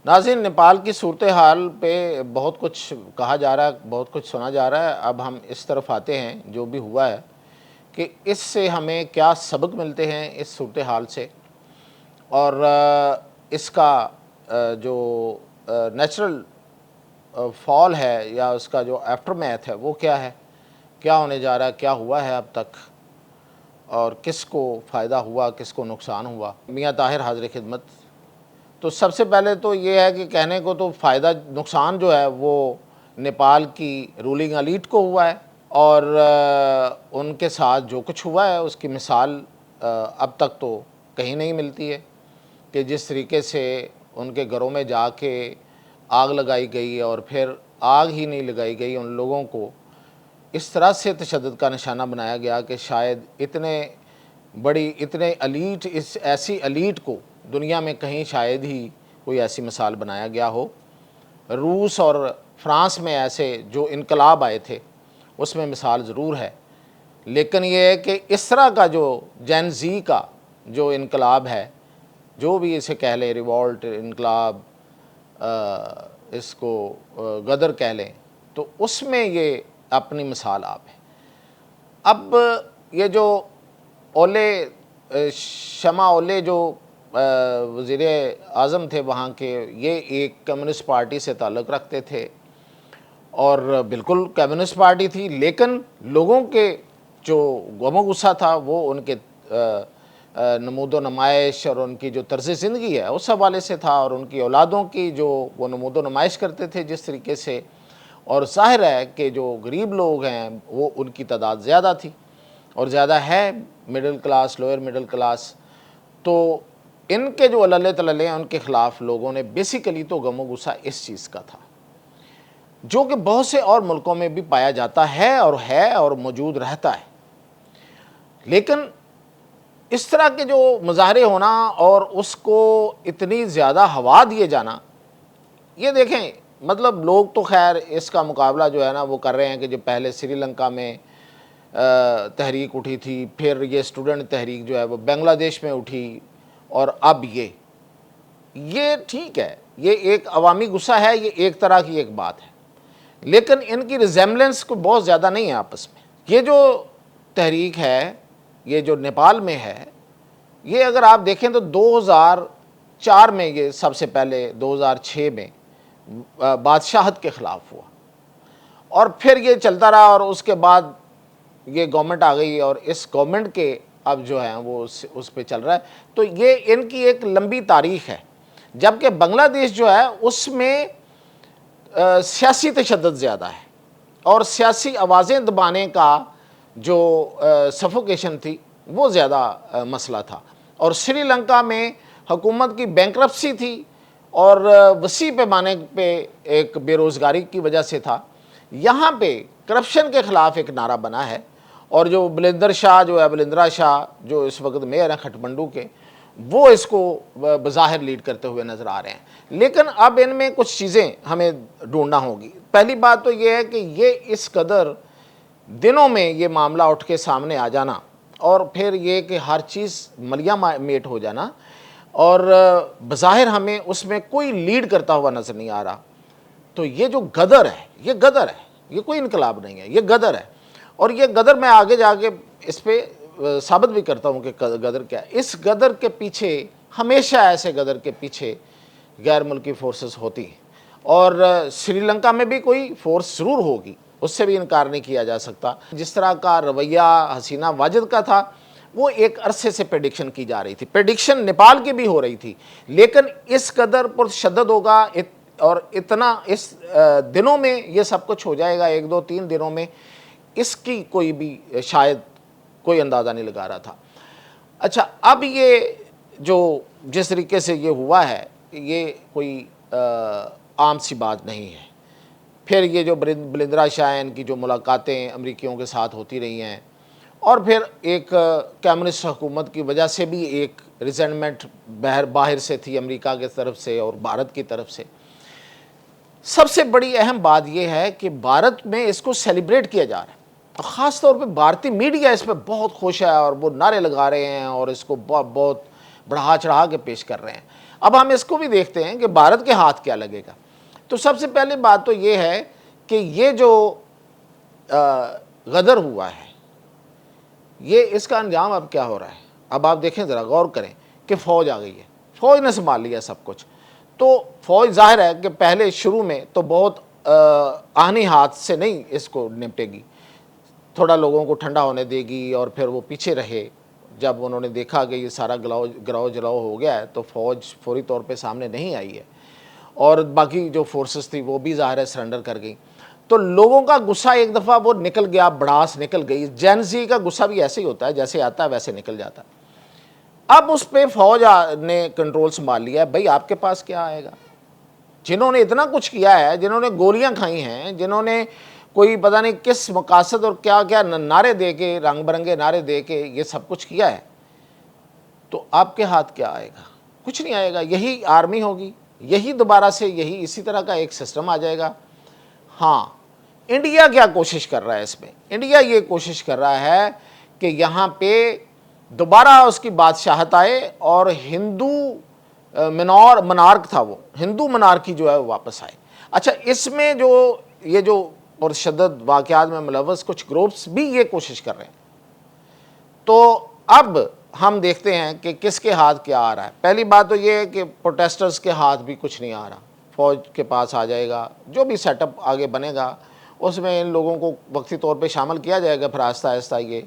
नाज़रीन, नेपाल की सूरत हाल पे बहुत कुछ कहा जा रहा है, बहुत कुछ सुना जा रहा है। अब हम इस तरफ आते हैं, जो भी हुआ है कि इससे हमें क्या सबक मिलते हैं इस सूरत हाल से, और इसका जो नेचुरल फॉल है या उसका जो आफ्टर मैथ है वो क्या है, क्या होने जा रहा है, क्या हुआ है अब तक, और किसको फ़ायदा हुआ, किसको नुकसान हुआ। मियाँ ताहिर हाज़िर खिदमत। तो सबसे पहले तो ये है कि कहने को तो फ़ायदा नुकसान जो है वो नेपाल की रूलिंग एलीट को हुआ है, और उनके साथ जो कुछ हुआ है उसकी मिसाल अब तक तो कहीं नहीं मिलती है कि जिस तरीके से उनके घरों में जाके आग लगाई गई, और फिर आग ही नहीं लगाई गई, उन लोगों को इस तरह से तशद्दुद का निशाना बनाया गया कि शायद इतने एलीट, इस ऐसी एलीट को दुनिया में कहीं शायद ही कोई ऐसी मिसाल बनाया गया हो। रूस और फ्रांस में ऐसे जो इनकलाब आए थे उसमें मिसाल ज़रूर है, लेकिन ये है कि इस तरह का जो जेन ज़ी का जो इनकलाब है, जो भी इसे कह लें, रिवॉल्ट, इनकलाब, इसको गदर कह लें, तो उसमें ये अपनी मिसाल आप है। अब ये जो शमा ओले जो वज़ीर आज़म थे वहाँ के, ये एक कम्युनिस्ट पार्टी से ताल्लुक़ रखते थे और बिल्कुल कम्युनिस्ट पार्टी थी, लेकिन लोगों के जो गम गुस्सा था वो उनके नमूदो नुमाइश और उनकी जो तर्ज़ ज़िंदगी है उस हवाले से था, और उनकी औलादों की जो वो नमूदो नुमाइश करते थे जिस तरीके से, और ज़ाहिर है कि जो गरीब लोग हैं वो उनकी तादाद ज़्यादा थी और ज़्यादा है, middle class, lower middle class. तो इनके जो अल्ले तल्ले हैं उनके ख़िलाफ़ लोगों ने बेसिकली तो गम गुस्सा इस चीज़ का था, जो कि बहुत से और मुल्कों में भी पाया जाता है और मौजूद रहता है। लेकिन इस तरह के जो मुज़ाहरे होना और उसको इतनी ज़्यादा हवा दिए जाना, ये देखें, मतलब लोग तो खैर इसका मुकाबला जो है ना वो कर रहे हैं कि जो पहले श्रीलंका में तहरीक उठी थी, फिर ये स्टूडेंट तहरीक जो है वो बांग्लादेश में उठी, और अब ये ठीक है, ये एक अवामी गुस्सा है, ये एक तरह की एक बात है, लेकिन इनकी रिजेम्बलेंस को बहुत ज़्यादा नहीं है आपस में। ये जो तहरीक है, ये जो नेपाल में है, ये अगर आप देखें तो 2004 में ये सबसे पहले 2006 में बादशाहत के ख़िलाफ़ हुआ, और फिर ये चलता रहा, और उसके बाद ये गवर्नमेंट आ गई और इस गवर्नमेंट के अब जो है वो उस पे चल रहा है। तो ये इनकी एक लंबी तारीख़ है, जबकि बांग्लादेश जो है उसमें सियासी तशद्दुद ज़्यादा है और सियासी आवाज़ें दबाने का जो सफोकेशन थी वो ज़्यादा मसला था, और श्रीलंका में हुकूमत की बैंकरप्सी थी और वसी पैमाने पे एक बेरोज़गारी की वजह से था। यहाँ पे करप्शन के ख़िलाफ़ एक नारा बना है, और जो बलिंदर शाह जो है, बलिंद्रा शाह जो इस वक्त मेयर हैं खटमंडू के, वो इसको बज़ाहिर लीड करते हुए नज़र आ रहे हैं। लेकिन अब इनमें कुछ चीज़ें हमें ढूंढना होगी। पहली बात तो ये है कि ये इस कदर दिनों में ये मामला उठ के सामने आ जाना, और फिर ये कि हर चीज़ मलिया मेट हो जाना, और बज़ाहिर हमें उसमें कोई लीड करता हुआ नज़र नहीं आ रहा। तो ये जो गदर है, ये गदर है, ये कोई इनकलाब नहीं है, ये गदर है। और ये गदर मैं आगे जाके इस पर साबित भी करता हूँ कि गदर क्या है। इस गदर के पीछे, हमेशा ऐसे गदर के पीछे गैर मुल्की फोर्सेस होती हैं, और श्रीलंका में भी कोई फोर्स ज़रूर होगी, उससे भी इनकार नहीं किया जा सकता। जिस तरह का रवैया हसीना वाजिद का था, वो एक अरसे से प्रेडिक्शन की जा रही थी, प्रेडिक्शन नेपाल की भी हो रही थी, लेकिन इस कदर पुरशद्दत होगा और इतना इस दिनों में ये सब कुछ हो जाएगा, 1-2-3 दिनों में, इसकी कोई भी शायद कोई अंदाज़ा नहीं लगा रहा था। अच्छा, अब ये जो जिस तरीके से ये हुआ है, ये कोई आम सी बात नहीं है। फिर ये जो बलिंद्रा शाह, इनकी जो मुलाकातें अमरीकियों के साथ होती रही हैं, और फिर एक कम्युनिस्ट हुकूमत की वजह से भी एक रिजेंटमेंट बाहर से थी, अमेरिका की तरफ से और भारत की तरफ से। सबसे बड़ी अहम बात यह है कि भारत में इसको सेलिब्रेट किया जा रहा है, और ख़ास तौर पे भारतीय मीडिया इस पर बहुत खुश है और वो नारे लगा रहे हैं और इसको बहुत बढ़ा चढ़ा के पेश कर रहे हैं। अब हम इसको भी देखते हैं कि भारत के हाथ क्या लगेगा। तो सबसे पहली बात तो ये है कि ये जो गदर हुआ है, ये इसका अंजाम अब क्या हो रहा है। अब आप देखें, ज़रा गौर करें कि फ़ौज आ गई है, फ़ौज ने संभाल लिया सब कुछ। तो फ़ौज ज़ाहिर है कि पहले शुरू में तो बहुत आहनी हाथ से नहीं इसको निपटेगी, थोड़ा लोगों को ठंडा होने देगी और फिर वो पीछे रहे। जब उन्होंने देखा कि ये सारा गिराव जलाव हो गया है तो फ़ौज फौरी तौर पे सामने नहीं आई है और बाकी जो फोर्सेस थी वो भी ज़ाहिर है सरेंडर कर गई। तो लोगों का गुस्सा एक दफ़ा वो निकल गया, भड़ास निकल गई। जेन ज़ी का गुस्सा भी ऐसे ही होता है, जैसे आता है वैसे निकल जाता है। अब उस पर फ़ौज ने कंट्रोल संभाल लिया है। भाई आपके पास क्या आएगा? जिन्होंने इतना कुछ किया है, जिन्होंने गोलियां खाई हैं, जिन्होंने कोई पता नहीं किस मकासद और क्या क्या नारे दे के, रंग बिरंगे नारे दे के ये सब कुछ किया है, तो आपके हाथ क्या आएगा? कुछ नहीं आएगा। यही आर्मी होगी, यही दोबारा से यही इसी तरह का एक सिस्टम आ जाएगा। हाँ, इंडिया क्या कोशिश कर रहा है इसमें? इंडिया ये कोशिश कर रहा है कि यहाँ पे दोबारा उसकी बादशाहत आए और हिंदू मनार्क था, वो हिंदू मनार्की जो है वो वापस आए। अच्छा, इसमें जो ये जो और शद्दद वाक़यात में मुलव्वस कुछ ग्रुप्स भी ये कोशिश कर रहे हैं। तो अब हम देखते हैं कि किसके हाथ क्या आ रहा है। पहली बात तो ये है कि प्रोटेस्टर्स के हाथ भी कुछ नहीं आ रहा, फ़ौज के पास आ जाएगा। जो भी सेटअप आगे बनेगा उसमें इन लोगों को वक्ती तौर पे शामिल किया जाएगा, फिर आहिस्ता आहिस्ता ये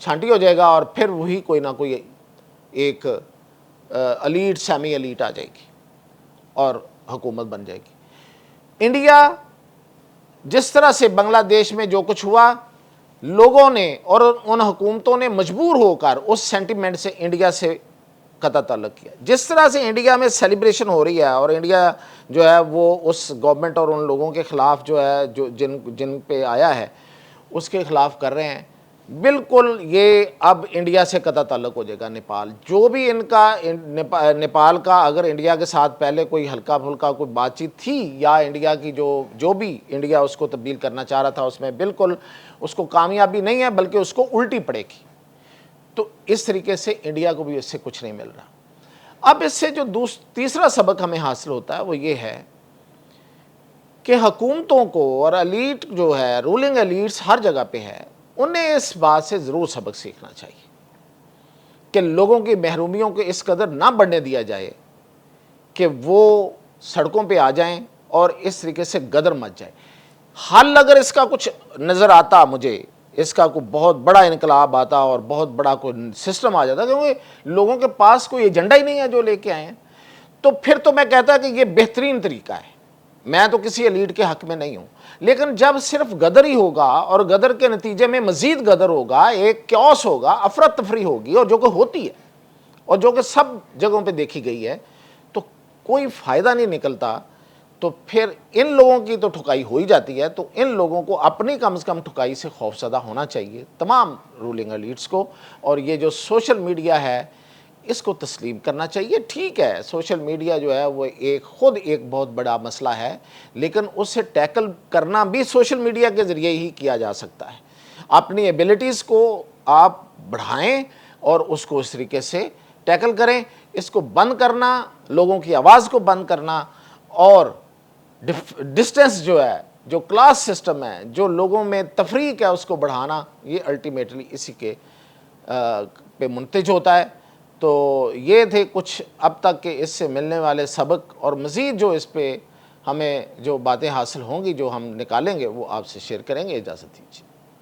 छांटी हो जाएगा और फिर वही कोई ना कोई एक एलीट सेमी एलीट आ जाएगी और हुकूमत बन जाएगी। इंडिया जिस तरह से बांग्लादेश में जो कुछ हुआ, लोगों ने और उन हुकूमतों ने मजबूर होकर उस सेंटिमेंट से इंडिया से कता ताल्लुक़ किया। जिस तरह से इंडिया में सेलिब्रेशन हो रही है और इंडिया जो है वो उस गवर्नमेंट और उन लोगों के ख़िलाफ़ जो है जो जिन पे आया है उसके ख़िलाफ़ कर रहे हैं, बिल्कुल ये अब इंडिया से कता ताल्लुक़ हो जाएगा। नेपाल जो भी इनका नेपाल का अगर इंडिया के साथ पहले कोई हल्का फुल्का कोई बातचीत थी या इंडिया की जो भी इंडिया उसको तब्दील करना चाह रहा था, उसमें बिल्कुल उसको कामयाबी नहीं है, बल्कि उसको उल्टी पड़ेगी। तो इस तरीके से इंडिया को भी इससे कुछ नहीं मिल रहा। अब इससे जो तीसरा सबक हमें हासिल होता है वो ये है कि हुकूमतों को और एलीट जो है, रूलिंग एलीट्स हर जगह पे है, उन्हें इस बात से ज़रूर सबक सीखना चाहिए कि लोगों की महरूमियों को इस कदर ना बढ़ने दिया जाए कि वो सड़कों पे आ जाएं और इस तरीके से गदर मच जाए। हल अगर इसका कुछ नज़र आता, मुझे इसका कोई बहुत बड़ा इनकलाब आता और बहुत बड़ा कोई सिस्टम आ जाता, क्योंकि लोगों के पास कोई एजेंडा ही नहीं है जो लेके आए हैं, तो फिर तो मैं कहता कि ये बेहतरीन तरीका है। मैं तो किसी एलीट के हक में नहीं हूँ, लेकिन जब सिर्फ गदर ही होगा और गदर के नतीजे में मजीद गदर होगा, एक क्योस होगा, अफरा तफरी होगी और जो कि होती है और जो कि सब जगहों पे देखी गई है, तो कोई फ़ायदा नहीं निकलता। तो फिर इन लोगों की तो ठुकाई हो ही जाती है। तो इन लोगों को अपनी कम से कम ठुकाई से खौफज़दा होना चाहिए, तमाम रूलिंग एलीट्स को। और ये जो सोशल मीडिया है इसको तस्लीम करना चाहिए। ठीक है, सोशल मीडिया जो है वो खुद एक बहुत बड़ा मसला है, लेकिन उससे टैकल करना भी सोशल मीडिया के ज़रिए ही किया जा सकता है। अपनी एबिलिटीज़ को आप बढ़ाएं और उसको इस तरीके से टैकल करें। इसको बंद करना, लोगों की आवाज़ को बंद करना और डिस्टेंस जो है, जो क्लास सिस्टम है, जो लोगों में तफरीक है, उसको बढ़ाना, ये अल्टीमेटली इसी के पे मुंतज होता है। तो ये थे कुछ अब तक के इससे मिलने वाले सबक, और मज़ीद जो इस पे हमें जो बातें हासिल होंगी, जो हम निकालेंगे, वो आपसे शेयर करेंगे। इजाज़त दीजिए।